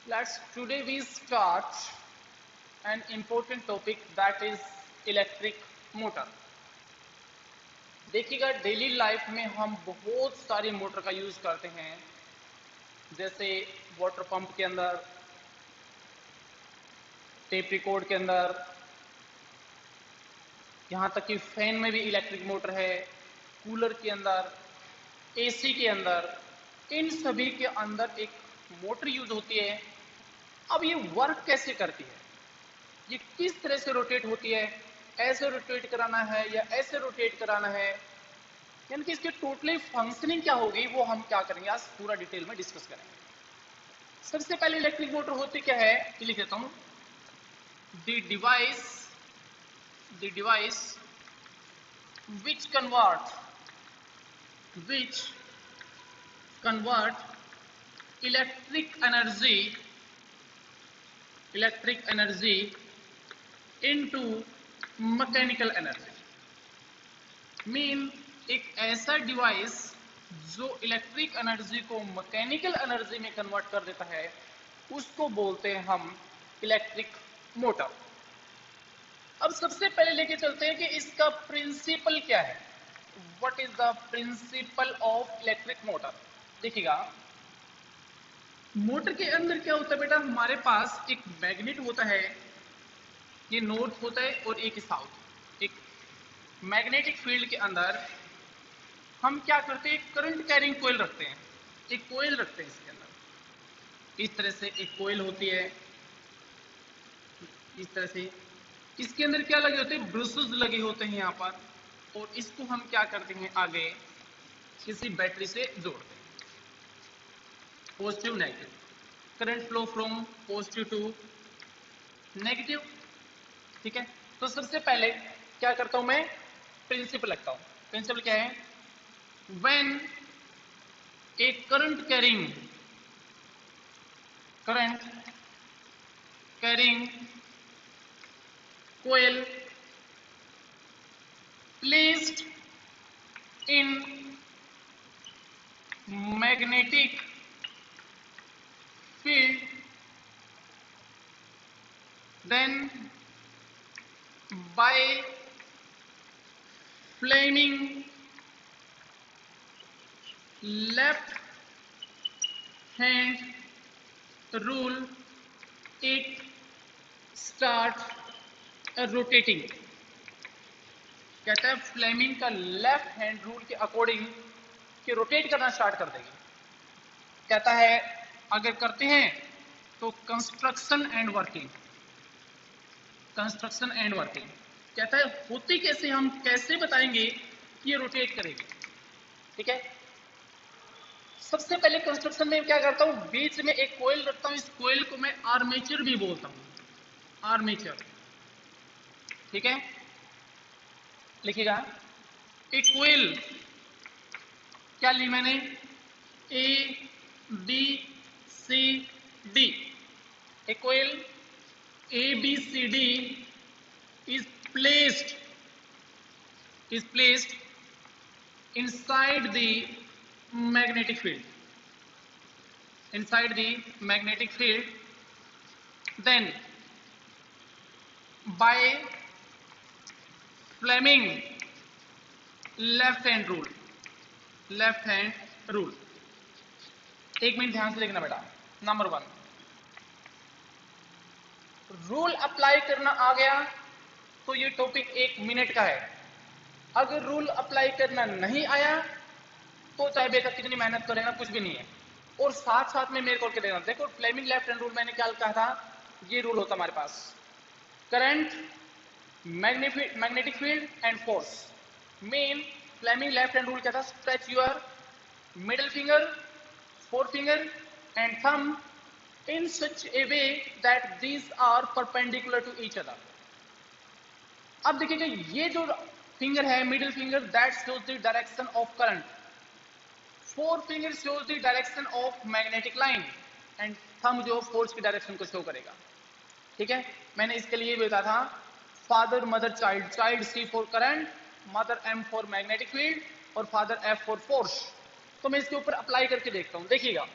Today we start an important topic that is electric motor. देखिएगा daily life में हम बहुत सारी मोटर का यूज करते हैं, जैसे वाटर पंप के अंदर, टेप रिकॉर्ड के अंदर, यहाँ तक कि फैन में भी इलेक्ट्रिक मोटर है, कूलर के अंदर, एसी के अंदर, इन सभी के अंदर एक मोटर यूज होती है। अब ये वर्क कैसे करती है, ये किस तरह से रोटेट होती है, ऐसे रोटेट कराना है या ऐसे रोटेट कराना है, यानी कि इसकी टोटली फंक्शनिंग क्या होगी, वो हम क्या करेंगे आज पूरा डिटेल में डिस्कस करेंगे। सबसे पहले इलेक्ट्रिक मोटर होती क्या है, ये लिख देता हूं। The device which convert electric energy into mechanical energy. Mean एक ऐसा डिवाइस जो इलेक्ट्रिक एनर्जी को मैकेनिकल एनर्जी में कन्वर्ट कर देता है, उसको बोलते हैं हम इलेक्ट्रिक मोटर। अब सबसे पहले लेके चलते हैं कि इसका प्रिंसिपल क्या है। What is the principle of electric motor. देखिएगा, मोटर के अंदर क्या होता है बेटा, हमारे पास एक मैग्नेट होता है, ये नॉर्थ होता है और एक साउथ। एक मैग्नेटिक फील्ड के अंदर हम क्या करते हैं, करंट कैरिंग कोयल रखते हैं, एक कोयल रखते हैं इसके अंदर। इस तरह से एक कोयल होती है, इस तरह से इसके अंदर क्या लगे होते हैं, ब्रशेस लगे होते हैं यहाँ पर, और इसको हम क्या करते हैं, आगे किसी बैटरी से जोड़ते हैं, positive negative, current flow from positive to negative. ठीक है, तो सबसे पहले क्या करता हूं मैं, प्रिंसिपल लगता हूं। प्रिंसिपल क्या है, when A current carrying coil placed in magnetic field, then by flaming left hand rule, it start rotating. कहता है फ्लेमिंग का लेफ्ट हैंड रूल के अकॉर्डिंग कि रोटेट करना स्टार्ट कर देगी। कहता है अगर करते हैं तो कंस्ट्रक्शन एंड वर्किंग, कहता है होती कैसे, हम कैसे बताएंगे कि ये रोटेट करेगी। ठीक है, सबसे पहले कंस्ट्रक्शन में क्या करता हूं, बीच में एक कोयल रखता हूं, इस कोयल को मैं आर्मेचर भी बोलता हूं, आर्मेचर। ठीक है, लिखिएगा, एक कोयल क्या ली मैंने, ए बी सी डी, एक coil A B C D is placed inside the magnetic field, then by Fleming left hand rule. एक मिनट ध्यान से देखना बेटा। नंबर 1, रूल अप्लाई करना आ गया तो ये टॉपिक 1 मिनट का है। अगर रूल अप्लाई करना नहीं आया तो चाहे बेटा कितनी मेहनत करेगा कुछ भी नहीं है। और साथ साथ में मेरे को देना, देखो फ्लेमिंग लेफ्ट हैंड रूल मैंने क्या कहा था, ये रूल होता हमारे पास, current, magnetic field and force. मेन फ्लेमिंग लेफ्ट हैंड रूल क्या था, stretch your middle finger, forefinger and thumb in such a way that these are perpendicular to each other. अब देखिएगा, ये जो फिंगर है middle finger, that shows the direction of current, forefinger shows the direction of magnetic line, and thumb जो force की direction को show करेगा। ठीक है, मैंने इसके लिए बताया था father mother child, child C for current, mother M for magnetic field और फादर एफ फॉर फोर्स। तो मैं इसके ऊपर अप्लाई करके देखता हूं। देखिएगा,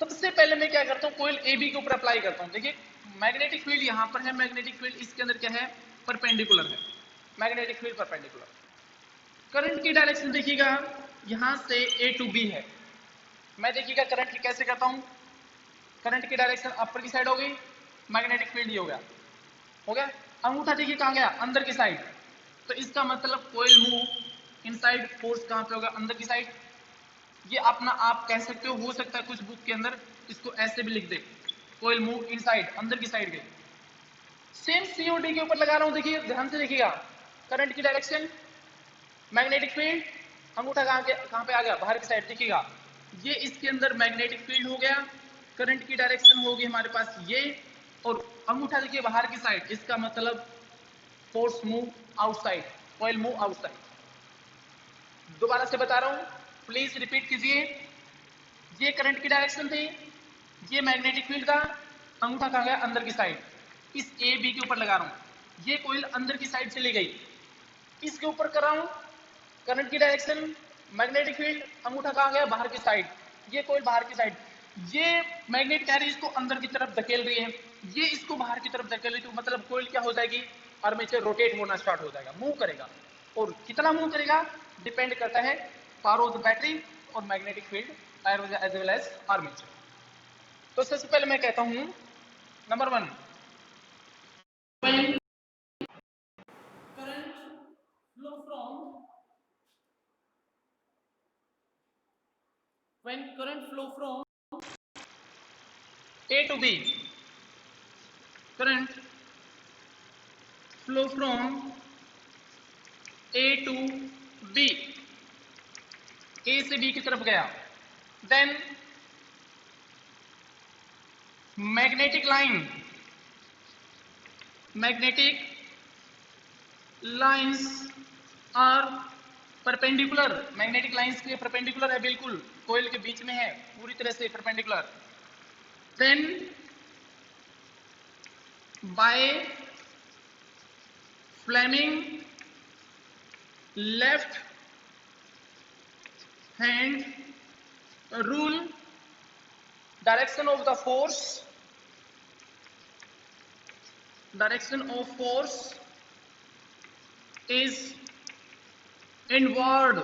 सबसे पहले मैं क्या करता हूँ, कोयल ए बी के ऊपर अप्लाई करता हूँ। देखिए मैग्नेटिक फील्ड यहाँ पर है, मैग्नेटिक फील्ड इसके अंदर क्या है, परपेंडिकुलर है, मैग्नेटिक फील्ड परपेंडिकुलर। करंट की डायरेक्शन देखिएगा यहां से ए टू बी है। मैं देखिएगा करंट की कैसे करता हूं, करंट की डायरेक्शन अपर की साइड हो गई, मैग्नेटिक फील्ड ये हो गया। अंगूठा देखिए कहां गया, अंदर की साइड, तो इसका मतलब कोयल मूव इनसाइड, फोर्स कहां पे होगा, अंदर की साइड। ये अपना आप कह सकते हो सकता है कुछ बुक के अंदर इसको ऐसे भी लिख दे, कोयल मूव इनसाइड, अंदर की साइड गई। सेम सीओडी के ऊपर लगा रहा हूं, देखिए ध्यान से देखिएगा, करंट की डायरेक्शन, मैग्नेटिक फील्ड, अंगूठा कहां पे आ गया, बाहर की साइड। देखिएगा ये इसके अंदर मैग्नेटिक फील्ड हो गया, करंट की डायरेक्शन होगी हमारे पास ये, और अंगूठा देखिए बाहर की साइड, इसका मतलब force move outside, coil move outside. दोबारा से बता रहा हूं, प्लीज रिपीट कीजिए। ये करंट की डायरेक्शन थी, ये मैग्नेटिक फील्ड था, अंगूठा कहां गया, अंदर की साइड। इस ए बी के ऊपर लगा रहा हूं, ये कॉइल अंदर की साइड चली गई, इसके ऊपर कर रहा हूं करंट की डायरेक्शन, मैग्नेटिक फील्ड, अंगूठा कहां गया, बाहर की साइड, ये कॉइल बाहर की साइड। ये मैग्नेट क्या है, इसको अंदर की तरफ धकेल रही है, ये इसको बाहर की तरफ धकेल रही है, तो मतलब कॉइल क्या हो जाएगी, आर्मेचर रोटेट होना स्टार्ट हो जाएगा, मूव करेगा। और कितना मूव करेगा डिपेंड करता है पावर ऑफ द बैटरी और magnetic field as well as armature. तो सबसे पहले मैं कहता हूं number 1, current flow from when current flow from A to B, current flow from A to B, A से B की तरफ गया, then magnetic lines are perpendicular, magnetic lines के परपेंडिकुलर है, बिल्कुल कोयल के बीच में है, पूरी तरह से perpendicular. then by Fleming left hand rule, direction of force is inward,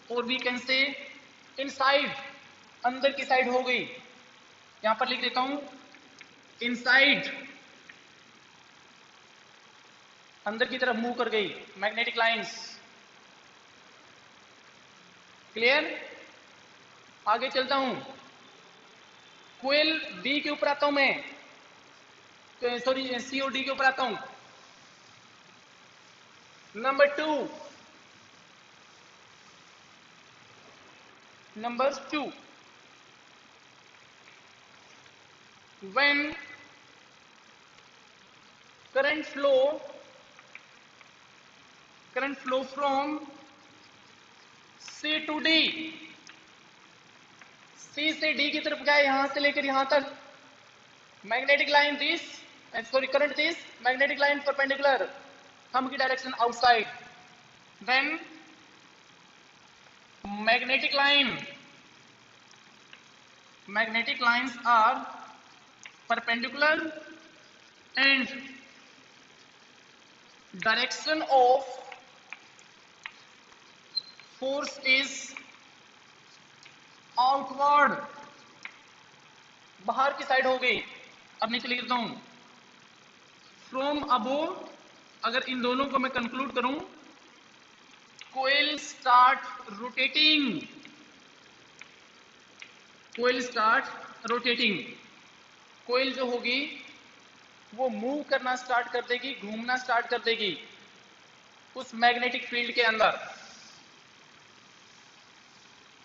or we can say inside, अंदर की साइड हो गई, यहां पर लिख देता हूं इनसाइड, अंदर की तरफ मूव कर गई मैग्नेटिक लाइंस। क्लियर? आगे चलता हूं, कोयल बी के ऊपर आता हूं मैं, सॉरी सीओडी के ऊपर आता हूं। Number 2, when current flow from C to D, C से D की तरफ गया, यहां से लेकर यहां तक, magnetic line this, sorry current this, magnetic line perpendicular, thumb की direction outside, then magnetic lines are perpendicular and direction of force is outward, बाहर की साइड हो गई। अब नीचे लिख देता हूं फ्रॉम अबोव, अगर इन दोनों को मैं कंक्लूड करूं, कोयल स्टार्ट रोटेटिंग, कोयल जो होगी वो मूव करना स्टार्ट कर देगी, घूमना स्टार्ट कर देगी उस मैग्नेटिक फील्ड के अंदर।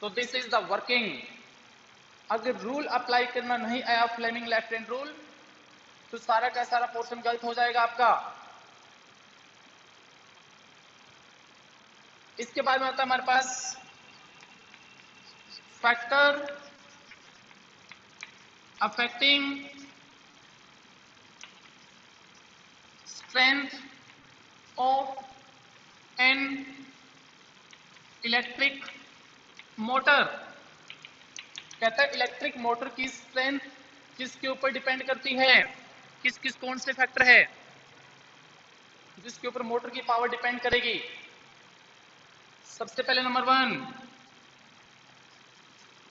तो दिस इज द वर्किंग। अगर रूल अप्लाई करना नहीं आया, फ्लेमिंग लेफ्ट हैंड रूल, तो सारा का सारा पोर्शन गलत हो जाएगा आपका। इसके बाद में आता है हमारे पास factor affecting strength of an electric motor. कहता है इलेक्ट्रिक मोटर की स्ट्रेंथ किसके ऊपर डिपेंड करती है, किस किस कौन से फैक्टर है जिसके ऊपर मोटर की पावर डिपेंड करेगी। सबसे पहले number 1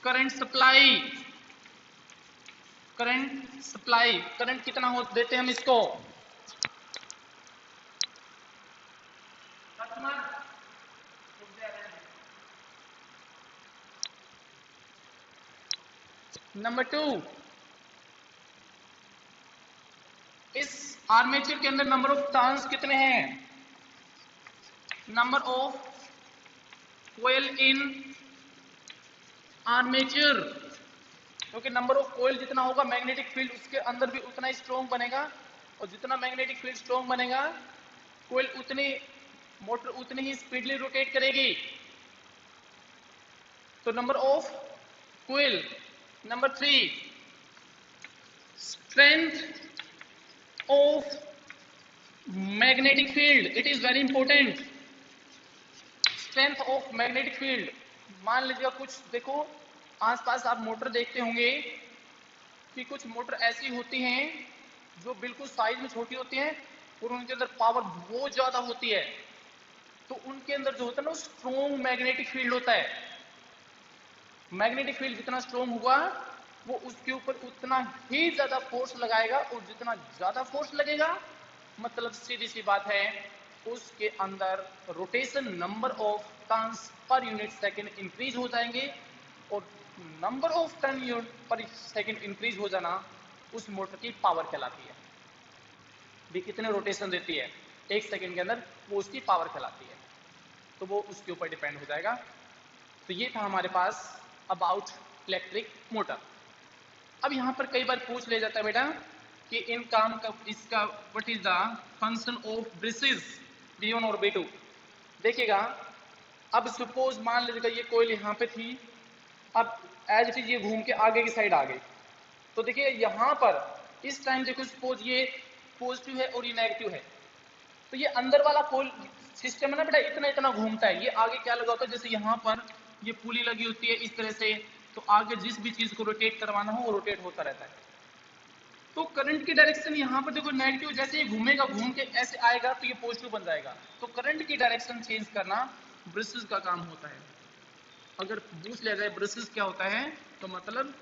current supply. Current supply, current कितना हो देते हैं हम इसको। नंबर 2 इस आर्मेचर के अंदर नंबर ऑफ टर्न्स कितने हैं, number of coil in armature, क्योंकि नंबर ऑफ कोयल जितना होगा मैग्नेटिक फील्ड उसके अंदर भी उतना ही स्ट्रॉन्ग बनेगा, और जितना मैग्नेटिक फील्ड स्ट्रॉन्ग बनेगा कोयल उतनी मोटर उतनी ही स्पीडली रोटेट करेगी। तो number of coil. Number 3 strength of magnetic field, it is very important. Strength of magnetic field, मान लीजिए कुछ देखो आसपास आप मोटर देखते होंगे कि कुछ मोटर ऐसी होती हैं जो बिल्कुल साइज में छोटी होती हैं और उनके अंदर पावर बहुत ज्यादा होती है, तो उनके अंदर जो होता है ना स्ट्रॉन्ग मैग्नेटिक फील्ड होता है। मैग्नेटिक फील्ड जितना स्ट्रॉन्ग होगा वो उसके ऊपर उतना ही ज्यादा फोर्स लगाएगा, और जितना ज्यादा फोर्स लगेगा मतलब सीधी सी बात है उसके अंदर rotation number of turns per unit second increase हो जाएंगे, और नंबर ऑफ टर्न पर सेकंड इंक्रीज हो जाना उस मोटर की पावर कहलाती है। भी कितने रोटेशन देती है एक सेकंड के अंदर वो उसकी पावर कहलाती है, तो वो उसके ऊपर डिपेंड हो जाएगा। तो ये था हमारे पास अबाउट इलेक्ट्रिक मोटर। अब यहां पर कई बार पूछ ले जाता है बेटा कि इन काम का इसका what is the function of braces B1 और B2। देखिएगा अब सपोज मान लीजिएगा ये कोयल यहां पे थी, अब एज इट इज ये घूम के आगे की साइड आ गई, तो देखिए यहां पर इस टाइम देखो सपोज ये पॉजिटिव है और ये नेगेटिव है, तो ये अंदर वाला कोयल सिस्टम है ना बेटा इतना इतना घूमता है, ये आगे क्या लगा होता है जैसे यहाँ पर ये पुली लगी होती है इस तरह से, तो आगे जिस भी चीज को रोटेट करवाना हो वो रोटेट होता रहता है। तो करंट की डायरेक्शन यहाँ पर देखो नेगेटिव, जैसे ये घूमेगा घूम के ऐसे आएगा तो ये पॉजिटिव बन जाएगा, तो करंट की डायरेक्शन चेंज करना ब्रशेस का काम होता है। अगर पूछ लिया जाए ब्रशेस क्या होता है तो मतलब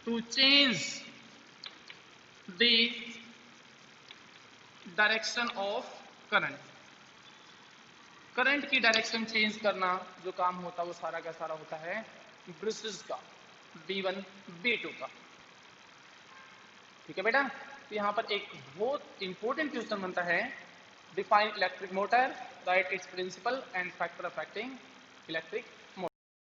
to change the direction of current, current की डायरेक्शन चेंज करना जो काम होता है वो सारा का सारा होता है ब्रशेस का, B1 B2 का। ठीक है बेटा, तो यहां पर एक बहुत इंपॉर्टेंट क्वेश्चन बनता है, define electric motor, write its principle and factor affecting electric